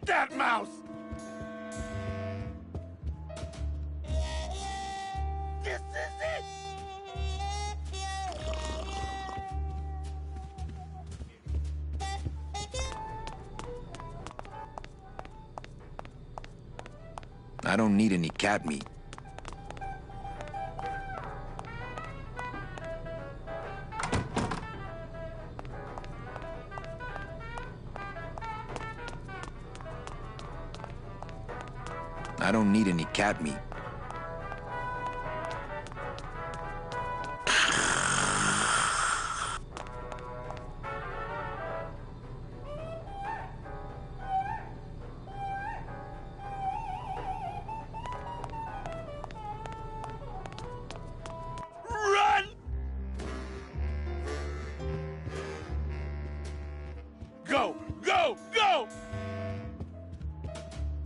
Get that mouse! This is it! I don't need any cat meat. I don't need any cat meat. Run! Go! Go! Go!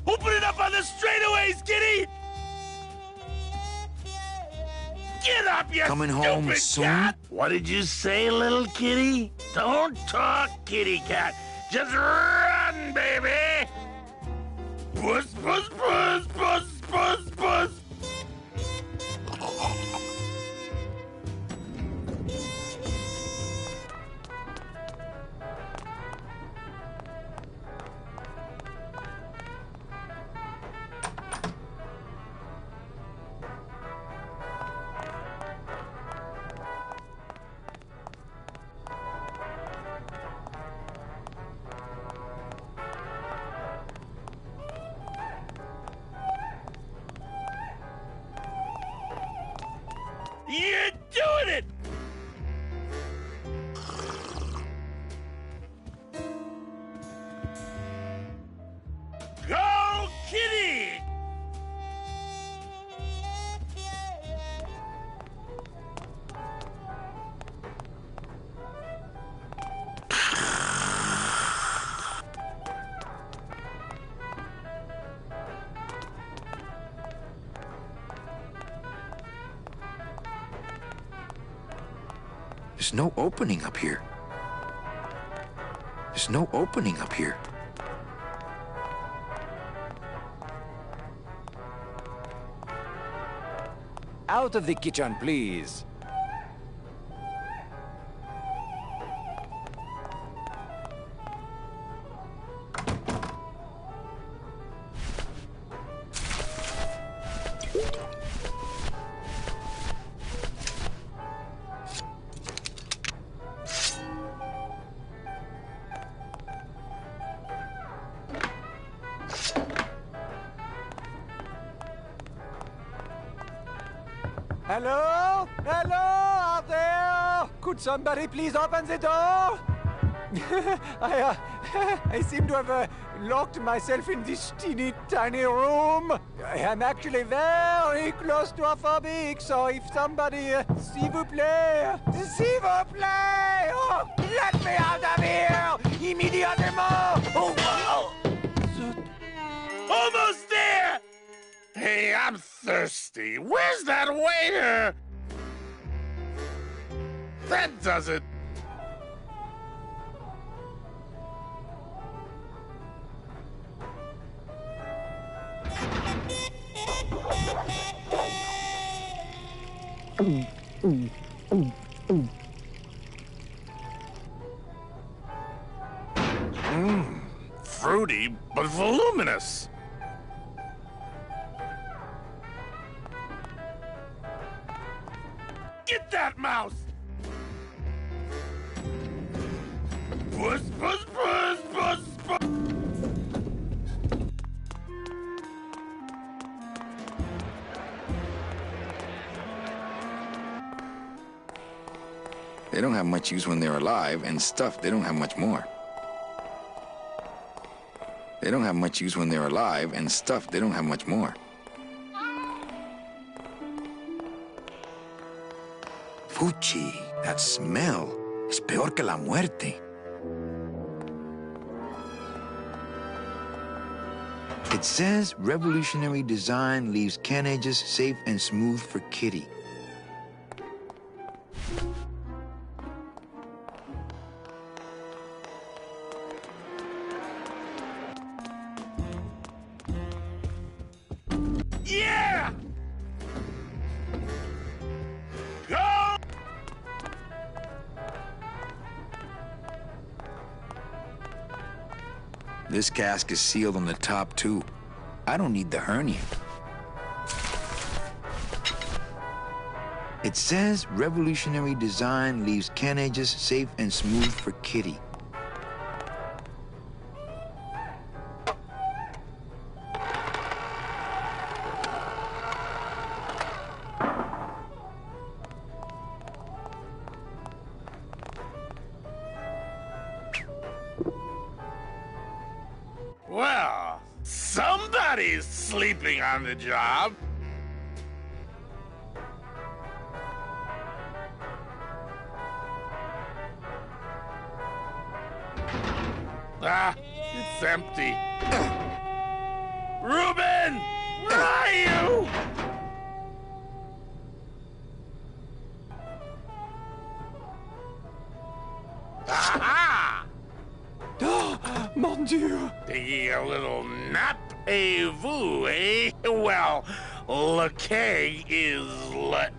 Open it up on the straightaways, kitty! Get up, you Coming home stupid soon? cat! What did you say, little kitty? Don't talk, kitty cat. Just run, baby! Puss, puss, puss, puss, puss, puss! You're doing it! Go, kitty! There's no opening up here. There's no opening up here. Out of the kitchen, please. Hello? Hello out there? Could somebody please open the door? I seem to have locked myself in this teeny tiny room. I am actually very claustrophobic, so if somebody, s'il vous plaît, s'il vous plaît, oh, let me out of here, immédiatement. Oh, oh. Almost there! Hey, I'm thirsty. Where's that waiter? That does it. Fruity, but voluminous. Get that mouse! Puss, puss, puss, puss, puss! They don't have much use when they're alive, and stuffed, they don't have much more. They don't have much use when they're alive, and stuffed, they don't have much more. Fuchi, that smell es peor que la muerte. It says revolutionary design leaves can edges safe and smooth for kitty. This cask is sealed on the top, too. I don't need the hernia. It says revolutionary design leaves carnages safe and smooth for Kitty. Well, somebody's sleeping on the job. Ah, it's empty. Reuben! Where are you? Aha! Oh, mon Dieu! Taking a little nap, vous, eh? Well, le keg is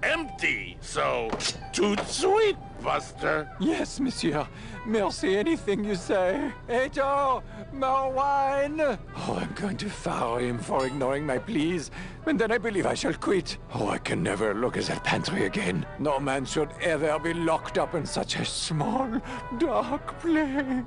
empty, so toot sweet, Buster. Yes, monsieur. Merci, anything you say. Eto, more wine. Oh, I'm going to fire him for ignoring my pleas, and then I believe I shall quit. Oh, I can never look at that pantry again. No man should ever be locked up in such a small, dark place.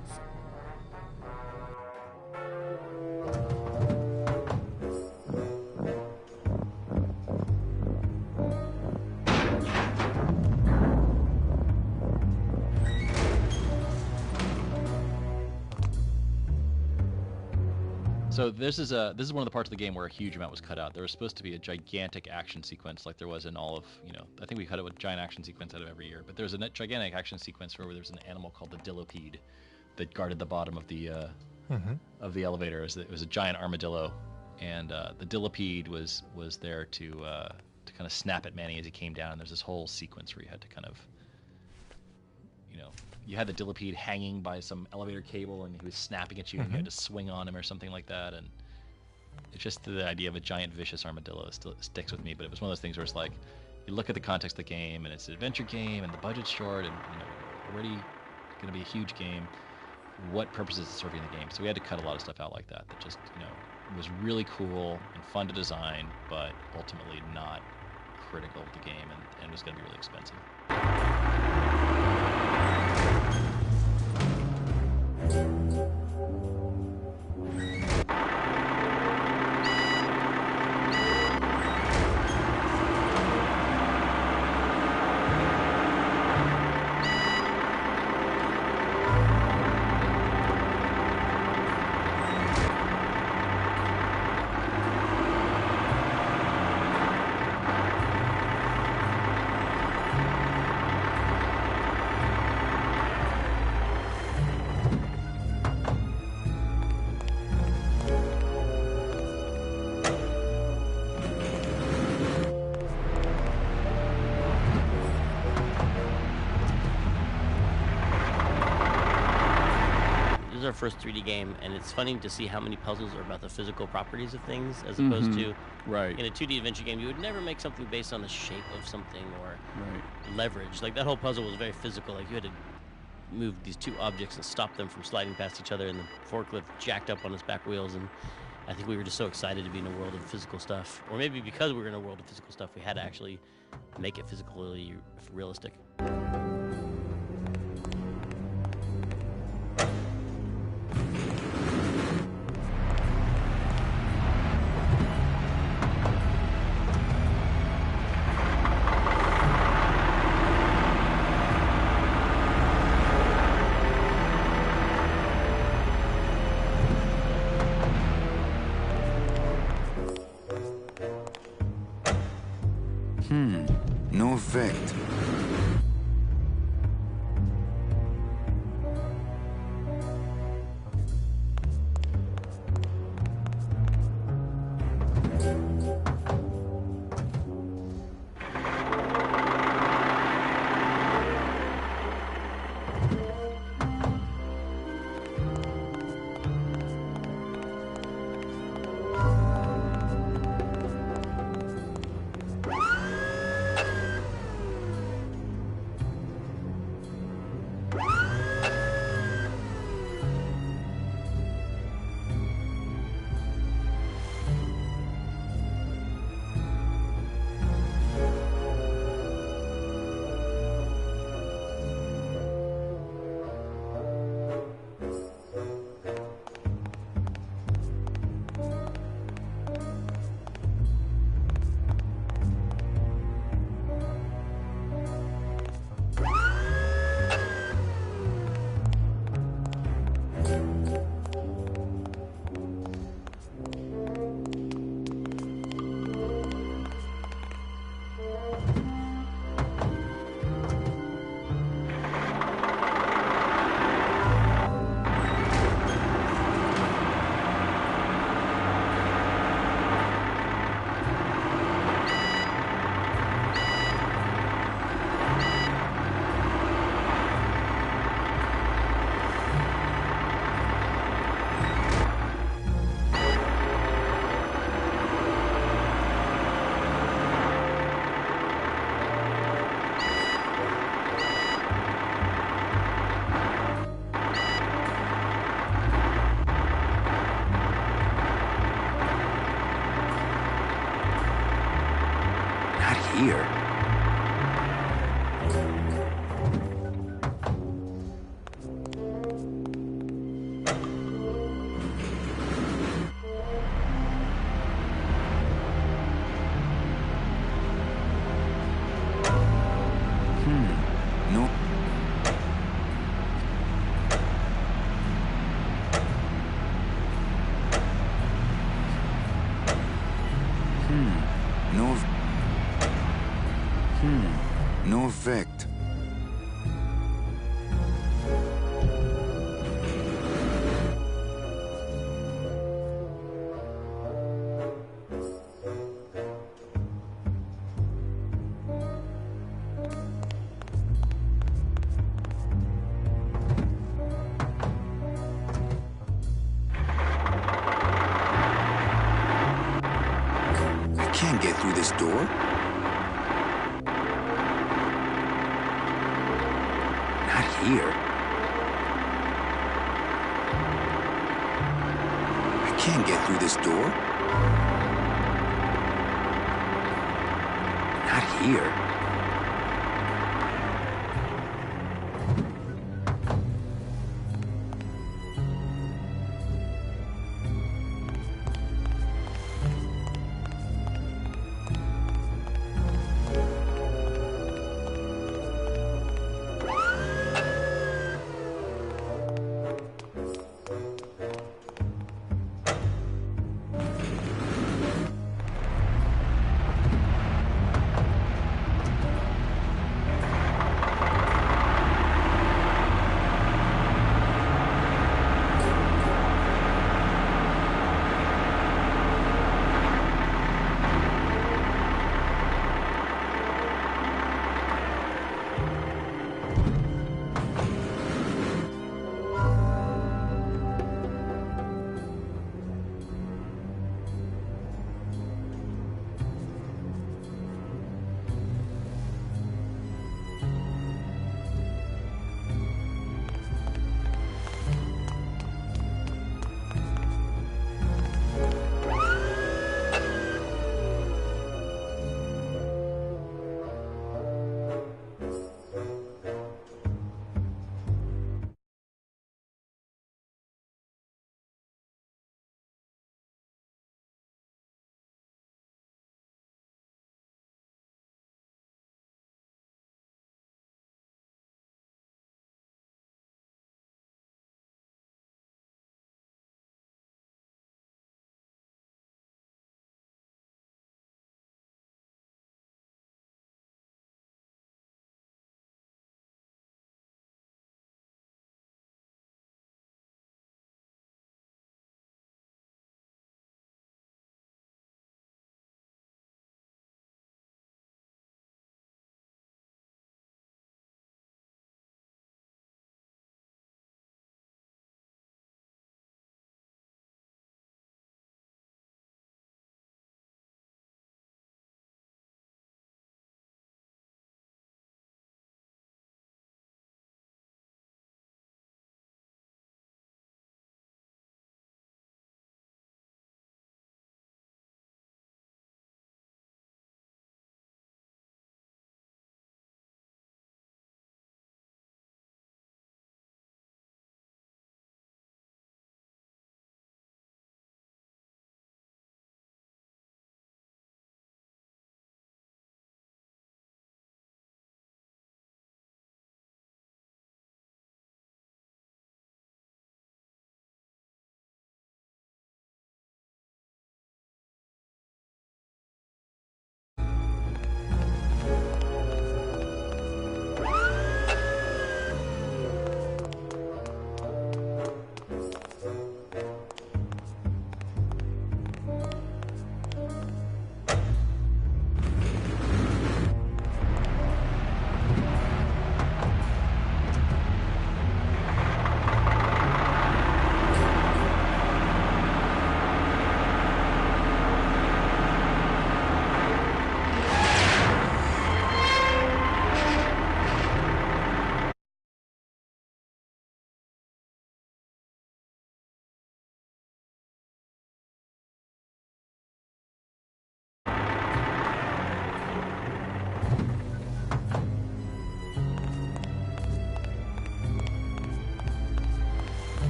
So this is one of the parts of the game where a huge amount was cut out. There was supposed to be a gigantic action sequence like there was in all of, I think we cut it with giant action sequence out of every year, but there's a gigantic action sequence where there's an animal called the Dillipede that guarded the bottom of the elevator. It was a giant armadillo, and the Dillipede was there to kind of snap at Manny as he came down. And there's this whole sequence where you had to kind of, you had the Dillipede hanging by some elevator cable, and he was snapping at you, and you had to swing on him or something like that. And it's just the idea of a giant vicious armadillo still sticks with me. But it was one of those things where it's like, you look at the context of the game, and it's an adventure game, and the budget's short, and already going to be a huge game. What purpose is it serving the game? So we had to cut a lot of stuff out like that. That just was really cool and fun to design, but ultimately not critical of the game, and was going to be really expensive. Our first 3D game, and it's funny to see how many puzzles are about the physical properties of things as opposed to in a 2D adventure game you would never make something based on the shape of something or leverage. Like that whole puzzle was very physical. Like you had to move these two objects and stop them from sliding past each other, and the forklift jacked up on its back wheels, and I think we were just so excited to be in a world of physical stuff, or maybe because we were in a world of physical stuff we had to actually make it physically realistic. No effect. here. No. No. No effect. I can't get through this door. Not here. I can't get through this door. Not here.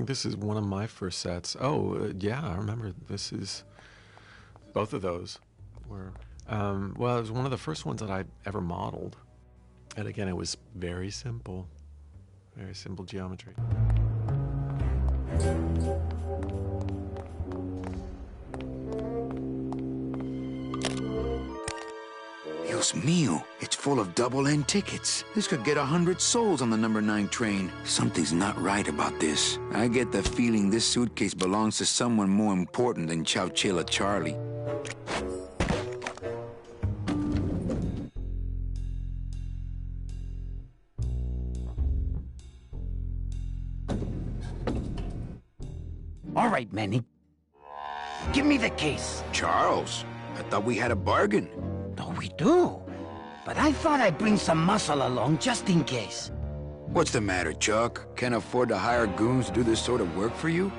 think this is one of my first sets. Oh, yeah, I remember this is... Both of those were... well, it was one of the first ones that I ever modeled. And again, it was very simple geometry. Dios mío, it's full of double-end tickets. This could get 100 souls on the number 9 train. Something's not right about this. I get the feeling this suitcase belongs to someone more important than Chowchilla Charlie. All right, Manny. Give me the case. Charles, I thought we had a bargain. Oh, we do. But I thought I'd bring some muscle along just in case. What's the matter, Chuck? Can't afford to hire goons to do this sort of work for you?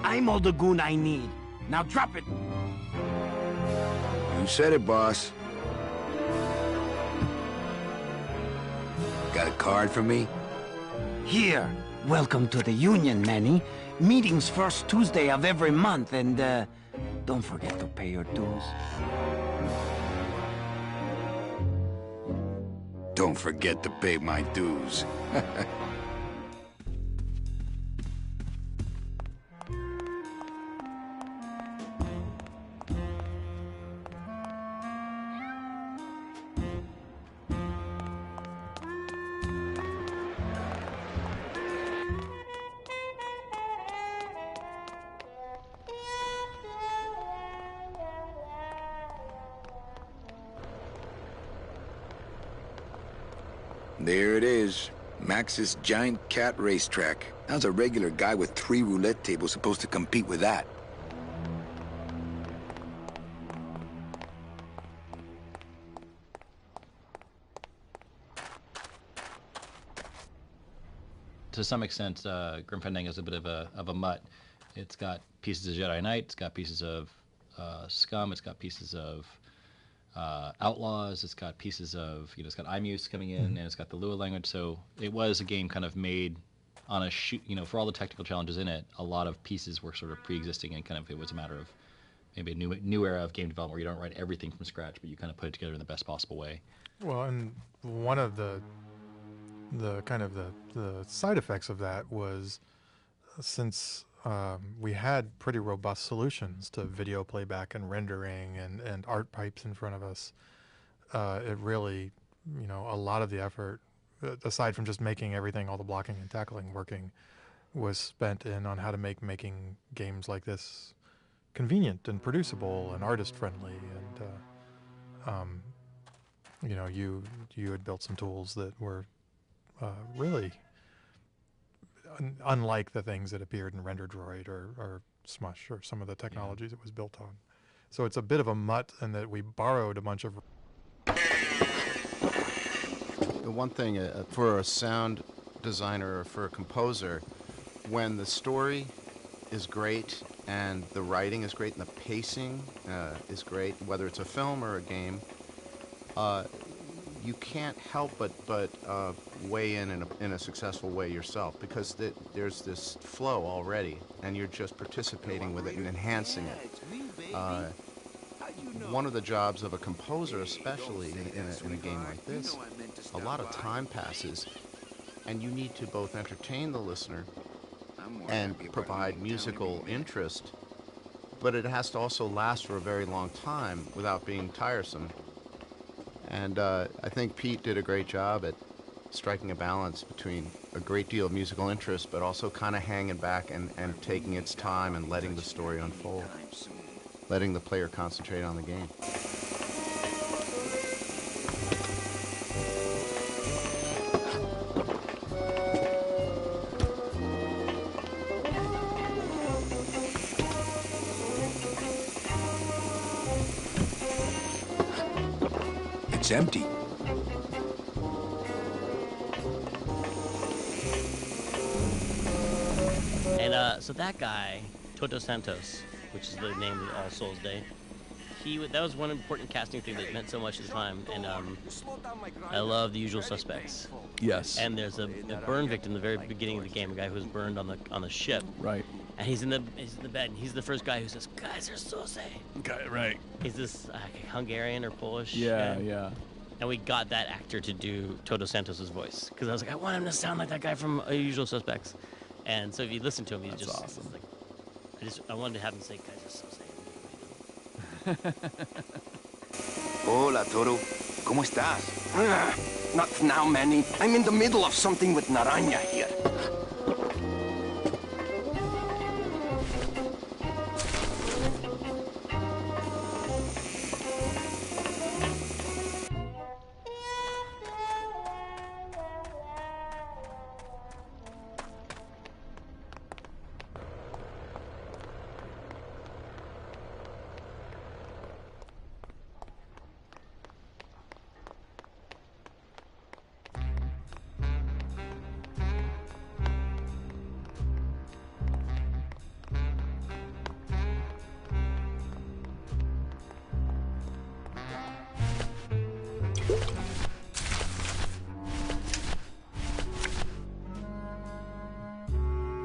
I'm all the goon I need. Now drop it. You said it, boss. Got a card for me? Here. Welcome to the Union, Manny. Meetings first Tuesday of every month, and, don't forget to pay your dues. Don't forget to pay my dues. There it is. Max's giant cat racetrack. How's a regular guy with 3 roulette tables supposed to compete with that? To some extent, Grim Fandango is a bit of a mutt. It's got pieces of Jedi Knight, it's got pieces of Scum, it's got pieces of Outlaws, it's got pieces of, it's got IMUS coming in, and it's got the Lua language, so it was a game kind of made on a shoot, for all the technical challenges in it, a lot of pieces were sort of pre-existing, and kind of it was a matter of maybe a new era of game development where you don't write everything from scratch, but you kind of put it together in the best possible way. Well, and one of the kind of the side effects of that was, since we had pretty robust solutions to video playback and rendering and art pipes in front of us, it really, a lot of the effort, aside from just making everything, all the blocking and tackling working, was spent on how to making games like this convenient and producible and artist friendly. And you had built some tools that were really unlike the things that appeared in RenderDroid or Smush or some of the technologies it was built on. So it's a bit of a mutt in that we borrowed a bunch of... The one thing for a sound designer or for a composer, when the story is great and the writing is great and the pacing is great, whether it's a film or a game, you can't help but weigh in a successful way yourself, because there's this flow already, and you're just participating with it and enhancing it. One of the jobs of a composer, especially in a game like this, a lot of time passes, and you need to both entertain the listener and provide musical interest, but it has to also last for a very long time without being tiresome. And I think Pete did a great job at striking a balance between a great deal of musical interest, but also kind of hanging back and taking its time and letting the story unfold, letting the player concentrate on the game. It's empty. And so that guy, Toto Santos, which is the name of All Souls Day, that was one important casting thing that meant so much at the time. And I love The Usual Suspects. Yes. And there's a burn victim in the very beginning of the game, a guy who was burned on the ship. Right. And he's in the bed, and he's the first guy who says, "Guys are so safe." Okay, right. He's this Hungarian or Polish. Yeah, yeah. And we got that actor to do Toto Santos' voice because I was like, I want him to sound like that guy from Usual Suspects. And so if you listen to him, he's That's just awesome. like, I wanted to have him say, "Guys are so safe." Hola, Toro. ¿Cómo estás? Not now, Manny. I'm in the middle of something with Naranja here.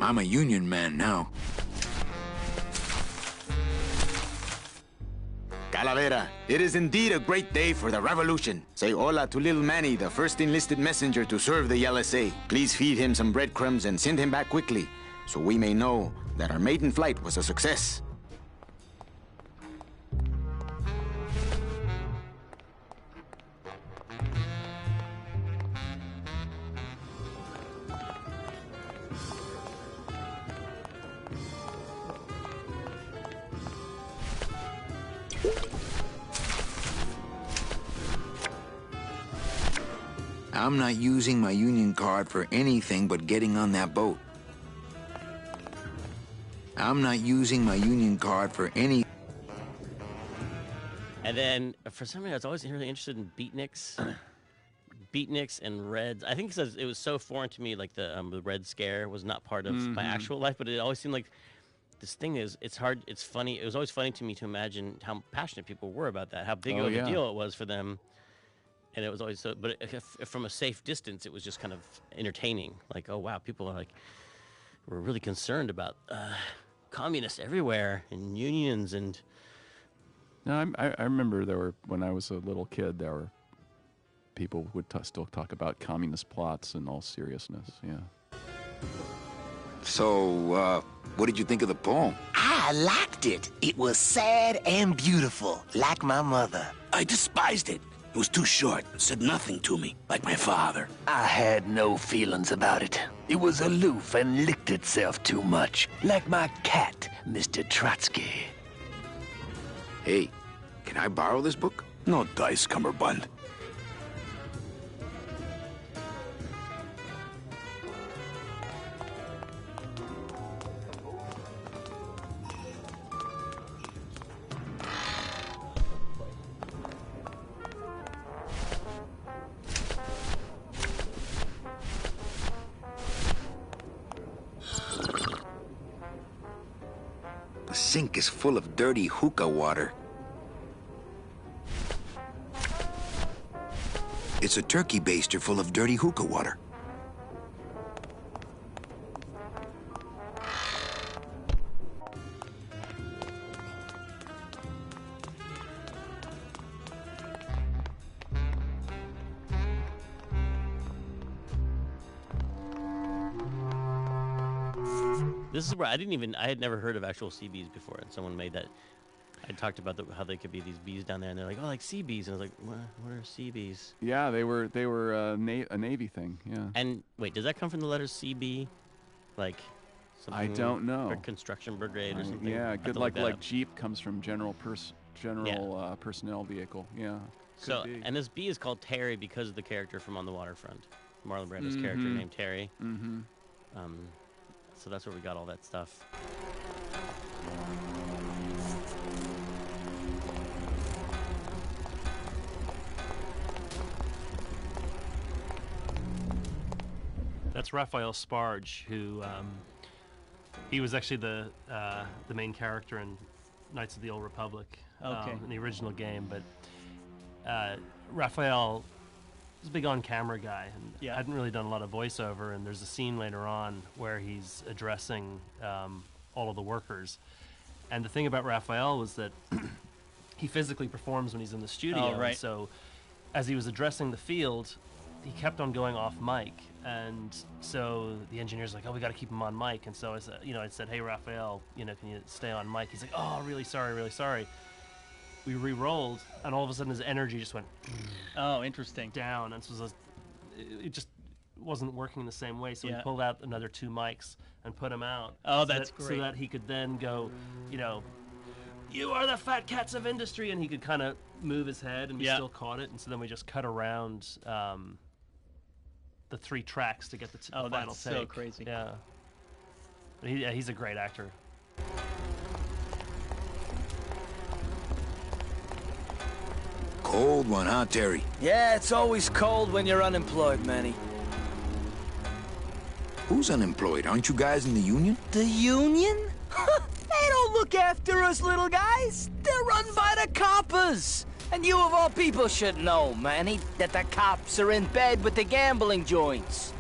I'm a union man now. Calavera, it is indeed a great day for the revolution. Say hola to little Manny, the first enlisted messenger to serve the LSA. Please feed him some breadcrumbs and send him back quickly, so we may know that our maiden flight was a success. I'm not using my union card for anything but getting on that boat. I'm not using my union card for any... And then, for some reason, I was always really interested in beatniks. Beatniks and Reds. I think it was so foreign to me, like the Red Scare was not part of my actual life, but it always seemed like this thing it's hard, it's funny. It was always funny to me to imagine how passionate people were about that, how big of a deal it was for them. And it was always so, but if from a safe distance, it was just kind of entertaining. Like, oh wow, people are were really concerned about communists everywhere and unions and. No, I remember when I was a little kid, there were people would still talk about communist plots in all seriousness. Yeah. So, what did you think of the poem? I liked it. It was sad and beautiful, like my mother. I despised it. It was too short, said nothing to me, like my father. I had no feelings about it. It was aloof and licked itself too much, like my cat, Mr. Trotsky. Hey, can I borrow this book? No dice, Cummerbund. The sink is full of dirty hookah water. It's a turkey baster full of dirty hookah water. This is where I had never heard of actual sea bees before, and someone made that. I talked about how they could be these bees down there, and they're like, oh, like sea bees, and I was like, what are sea bees? Yeah, they were a Navy thing. Yeah. And wait, does that come from the letters CB, like? I don't know. Or construction brigade or something. Yeah, good. Like Jeep comes from general personnel vehicle. Yeah. So and this bee is called Terry because of the character from On the Waterfront, Marlon Brando's character named Terry. Mm-hmm. So that's where we got all that stuff. That's Raphael Sparge, who he was actually the main character in Knights of the Old Republic, Okay. in the original game. But Raphael was a big on-camera guy, and hadn't really done a lot of voiceover. And there's a scene later on where he's addressing all of the workers. And the thing about Raphael was that he physically performs when he's in the studio. Oh, right. And so as he was addressing the field, he kept on going off mic. And so the engineer's like, oh, we got to keep him on mic. And so I said, hey, Raphael, can you stay on mic? He's like, oh, really sorry. We re-rolled, and all of a sudden his energy just went Oh, interesting. down. And so it just wasn't working the same way. So Yeah. we pulled out another 2 mics and put him out. Oh, so that's that, great. So that he could then go, you are the fat cats of industry, and he could kind of move his head, and we Yeah. still caught it. And so then we just cut around the 3 tracks to get the Oh, final that's take. so crazy. Yeah. But he's a great actor. Cold one, huh, Terry? Yeah, it's always cold when you're unemployed, Manny. Who's unemployed? Aren't you guys in the union? The union? They don't look after us little guys. They're run by the coppers. And you of all people should know, Manny, that the cops are in bed with the gambling joints.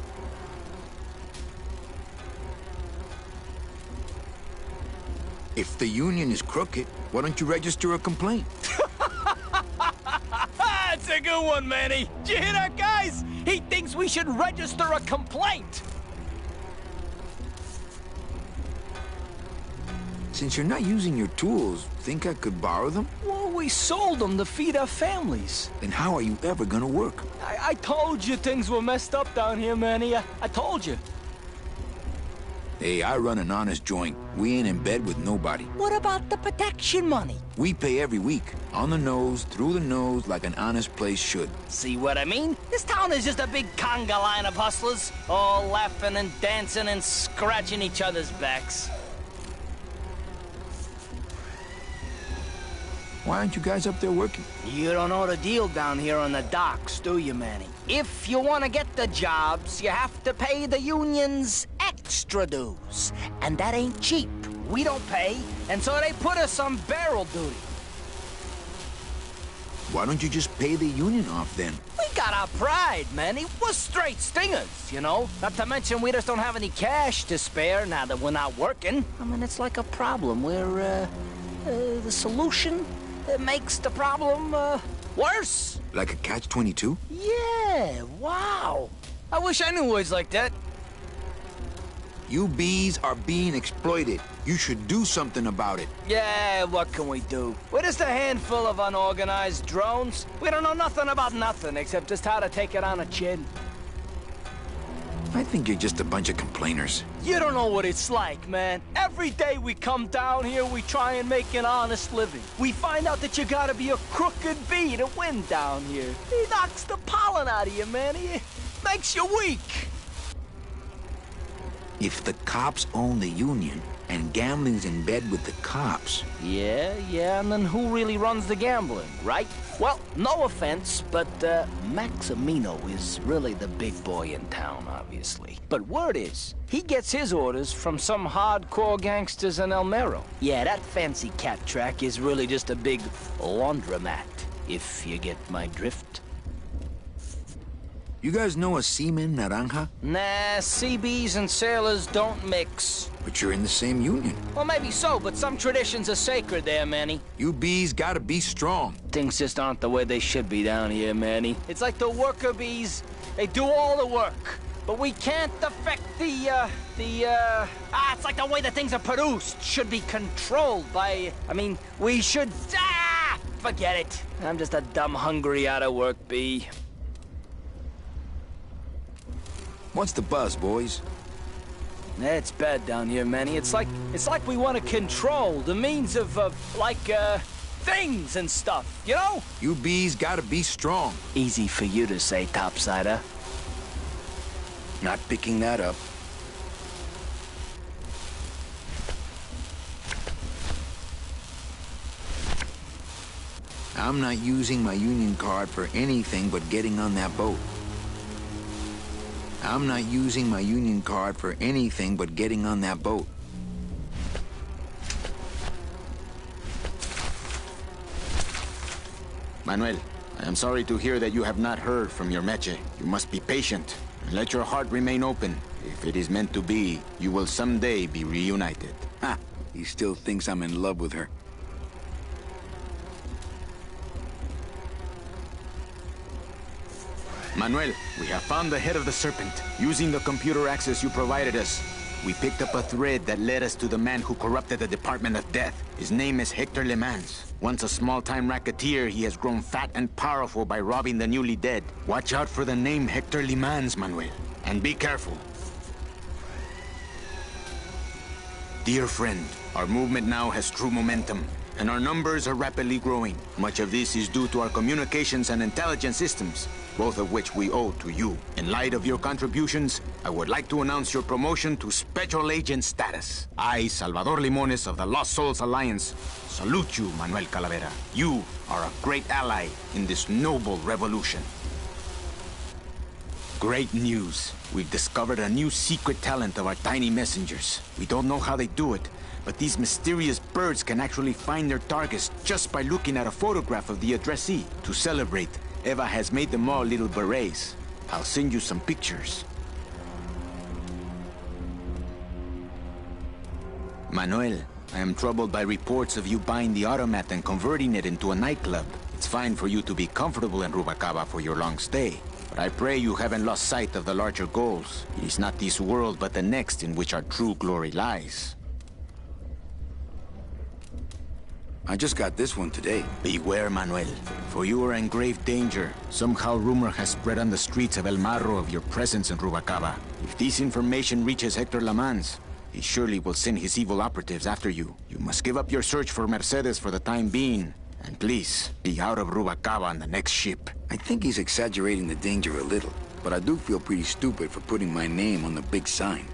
If the union is crooked, why don't you register a complaint? That's a good one, Manny. Did you hear that, guys? He thinks we should register a complaint. Since you're not using your tools, think I could borrow them? Well, we sold them to feed our families. Then how are you ever gonna work? I told you things were messed up down here, Manny. I told you. Hey, I run an honest joint. We ain't in bed with nobody. What about the protection money? We pay every week. On the nose, through the nose, like an honest place should. See what I mean? This town is just a big conga line of hustlers, all laughing and dancing and scratching each other's backs. Why aren't you guys up there working? You don't know the deal down here on the docks, do you, Manny? If you want to get the jobs, you have to pay the unions extra dues. And that ain't cheap. We don't pay, and so they put us on barrel duty. Why don't you just pay the union off then? We got our pride, Manny. We're straight stingers, Not to mention we just don't have any cash to spare now that we're not working. I mean, it's like a problem where, the solution makes the problem, worse. Like a catch-22? Yeah, wow. I wish I knew words like that. You bees are being exploited. You should do something about it. Yeah, what can we do? We're just a handful of unorganized drones. We don't know nothing about nothing except just how to take it on the chin. I think you're just a bunch of complainers. You don't know what it's like, man. Every day we come down here, we try and make an honest living. We find out that you gotta be a crooked bee to win down here. He knocks the pollen out of you, man. He makes you weak. If the cops own the union and gambling's in bed with the cops... Yeah, and then who really runs the gambling, right? Well, no offense, but Maximino is really the big boy in town, obviously. But word is, he gets his orders from some hardcore gangsters in El Mero. Yeah, that fancy cat track is really just a big laundromat, if you get my drift. You guys know a seaman, Naranja? Nah, CBs and sailors don't mix. But you're in the same union. Well, maybe so, but some traditions are sacred there, Manny. You bees gotta be strong. Things just aren't the way they should be down here, Manny. It's like the worker bees. They do all the work. But we can't affect it's like the way that things are produced should be controlled by, we should, forget it. I'm just a dumb, hungry, out-of-work bee. What's the buzz, boys? It's bad down here, Manny. It's like we want to control the means of things and stuff, You bees gotta be strong. Easy for you to say, topsider. Not picking that up. I'm not using my union card for anything but getting on that boat. I'm not using my union card for anything but getting on that boat. Manuel, I am sorry to hear that you have not heard from your Meche. You must be patient and let your heart remain open. If it is meant to be, you will someday be reunited. Ha! He still thinks I'm in love with her. Manuel, we have found the head of the serpent. Using the computer access you provided us, we picked up a thread that led us to the man who corrupted the Department of Death. His name is Hector Le Mans. Once a small-time racketeer, he has grown fat and powerful by robbing the newly dead. Watch out for the name Hector Le Mans, Manuel. And be careful. Dear friend, our movement now has true momentum, and our numbers are rapidly growing. Much of this is due to our communications and intelligence systems, both of which we owe to you. In light of your contributions, I would like to announce your promotion to Special Agent status. I, Salvador Limones of the Lost Souls Alliance, salute you, Manuel Calavera. You are a great ally in this noble revolution. Great news. We've discovered a new secret talent of our tiny messengers. We don't know how they do it, but these mysterious birds can actually find their targets just by looking at a photograph of the addressee. To celebrate, Eva has made them all little berets. I'll send you some pictures. Manuel, I am troubled by reports of you buying the automat and converting it into a nightclub. It's fine for you to be comfortable in Rubacaba for your long stay, but I pray you haven't lost sight of the larger goals. It is not this world, but the next in which our true glory lies. I just got this one today. Beware, Manuel, for you are in grave danger. Somehow rumor has spread on the streets of El Marro of your presence in Rubacaba. If this information reaches Hector Le Mans, he surely will send his evil operatives after you. You must give up your search for Mercedes for the time being. And please, be out of Rubacaba on the next ship. I think he's exaggerating the danger a little, but I do feel pretty stupid for putting my name on the big sign.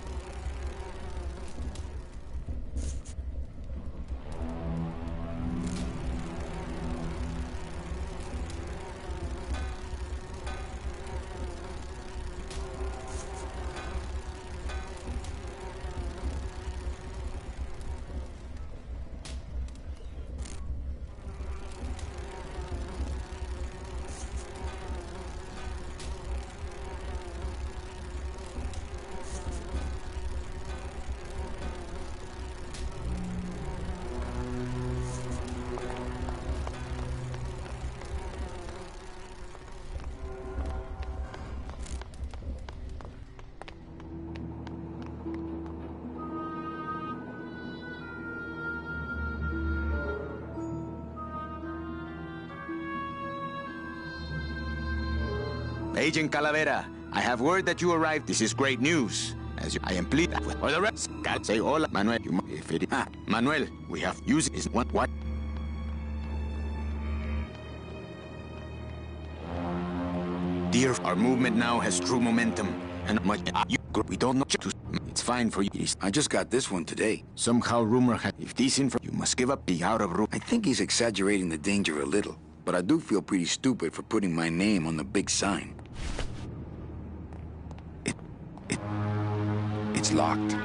Agent Calavera, I have word that you arrived. This is great news. I am pleased with all the rest. God say hola, Manuel. If it is Manuel, we have used is what? Dear, our movement now has true momentum, and much we don't know. It's fine for you. I just got this one today. Somehow rumor had if this info you must give up the out of room. I think he's exaggerating the danger a little, but I do feel pretty stupid for putting my name on the big sign. It's locked.